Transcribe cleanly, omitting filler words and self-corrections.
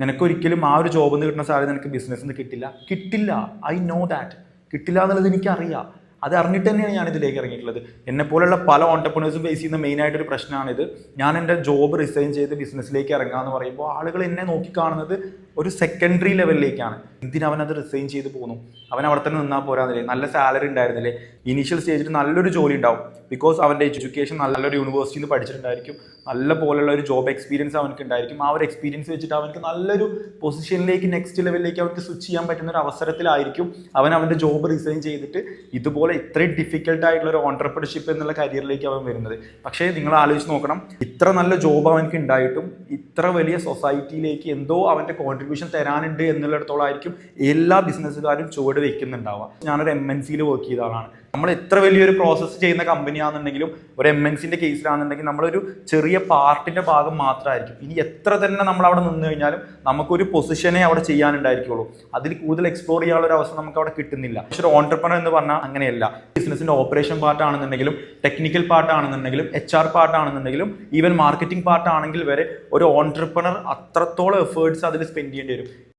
നിനക്കൊരിക്കലും ആ ഒരു ജോബിൽ നിന്ന് കിട്ടുന്ന സാലറി നിനക്ക് ബിസിനസ്സിൽ നിന്ന് കിട്ടില്ല. I know that. കിട്ടില്ല എന്നുള്ളത് എനിക്കറിയാം. അത് അറിഞ്ഞിട്ട് തന്നെയാണ് ഞാൻ ഇതിലേക്ക് ഇറങ്ങിയിട്ടുള്ളത്. എന്നെപ്പോലുള്ള പല ഓൺടർപ്രണേഴ്സും ഫേസ് ചെയ്യുന്ന മെയിനായിട്ടൊരു പ്രശ്നമാണിത്. ഞാൻ എൻ്റെ ജോബ് റിസൈൻ ചെയ്ത് ബിസിനസ്സിലേക്ക് ഇറങ്ങാമെന്ന് പറയുമ്പോൾ ആളുകൾ എന്നെ നോക്കിക്കാണുന്നത് ഒരു സെക്കൻഡറി ലെവലിലേക്കാണ്. എന്തിനവനത് റിസൈൻ ചെയ്ത് പോകുന്നു? അവൻ അവിടെ തന്നെ നിന്നാൽ പോരാന്നില്ലേ? നല്ല സാലറി ഉണ്ടായിരുന്നില്ലേ? ഇനീഷ്യൽ സ്റ്റേജിൽ നല്ലൊരു ജോലി ഉണ്ടാവും. ബിക്കോസ് അവൻ്റെ എഡ്യൂക്കേഷൻ നല്ലൊരു യൂണിവേഴ്സിറ്റിയിൽ നിന്ന് പഠിച്ചിട്ടുണ്ടായിരിക്കും. നല്ല പോലുള്ള ഒരു ജോബ് എക്സ്പീരിയൻസ് അവനക്ക് ഉണ്ടായിരിക്കും. ആ ഒരു എക്സ്പീരിയൻസ് വെച്ചിട്ട് അവനക്ക് നല്ലൊരു പൊസിഷനിലേക്ക്, നെക്സ്റ്റ് ലെവലിലേക്ക് അവർക്ക് സ്വിച്ച് ചെയ്യാൻ പറ്റുന്ന ഒരു അവസരത്തിലായിരിക്കും അവൻ്റെ ജോബ് റിസൈൻ ചെയ്തിട്ട് ഇതുപോലെ ഇത്രയും ഡിഫിക്കൽട്ട് ആയിട്ടുള്ള ഒരു ഓൺടർപ്രണർഷിപ്പ് എന്നുള്ള കരിയറിലേക്ക് അവൻ വരുന്നത്. പക്ഷേ നിങ്ങൾ ആലോചിച്ച് നോക്കണം, ഇത്ര നല്ല ജോബ് അവനക്ക് ഉണ്ടായിട്ടും ഇത്ര വലിയ സൊസൈറ്റിയിലേക്ക് എന്തോ അവൻ്റെ കോൺട്രിബ്യൂഷൻ തരാനുണ്ട് എന്നുള്ളിടത്തോളം ആയിരിക്കും എല്ലാ ബിസിനസ്സുകാരും ചുവട് വെക്കുന്നുണ്ടാവുക. ഞാനൊരു MNCയിൽ വർക്ക് ചെയ്ത ആളാണ്. നമ്മൾ എത്ര വലിയൊരു പ്രോസസ്സ് ചെയ്യുന്ന കമ്പനിയാണെന്നുണ്ടെങ്കിലും ഒരു MNCൻ്റെ കേസിലാണെന്നുണ്ടെങ്കിൽ നമ്മളൊരു ചെറിയ പാർട്ടിൻ്റെ ഭാഗം മാത്രമായിരിക്കും. ഇനി എത്ര തന്നെ നമ്മൾ അവിടെ നിന്ന് കഴിഞ്ഞാലും നമുക്കൊരു പൊസിഷനെ അവിടെ ചെയ്യാനുണ്ടായിരിക്കുള്ളൂ. അതിൽ കൂടുതൽ എക്സ്പ്ലോർ ചെയ്യാനുള്ള ഒരു അവസ്ഥ നമുക്ക് അവിടെ കിട്ടുന്നില്ല. പക്ഷേ ഒരു ഓൺടർപ്രണർ എന്ന് പറഞ്ഞാൽ അങ്ങനെയല്ല. ബിസിനസിൻ്റെ ഓപ്പറേഷൻ പാർട്ടാണെന്നുണ്ടെങ്കിലും ടെക്നിക്കൽ പാർട്ടാണെന്നുണ്ടെങ്കിലും HR പാർട്ടാണെന്നുണ്ടെങ്കിലും ഈവൻ മാർക്കറ്റിംഗ് പാർട്ടാണെങ്കിൽ വരെ ഒരു ഓൺടർപ്രണർ അത്രത്തോളം എഫേർട്സ് അതിൽ സ്പെൻഡ് ചെയ്യേണ്ടി വരും.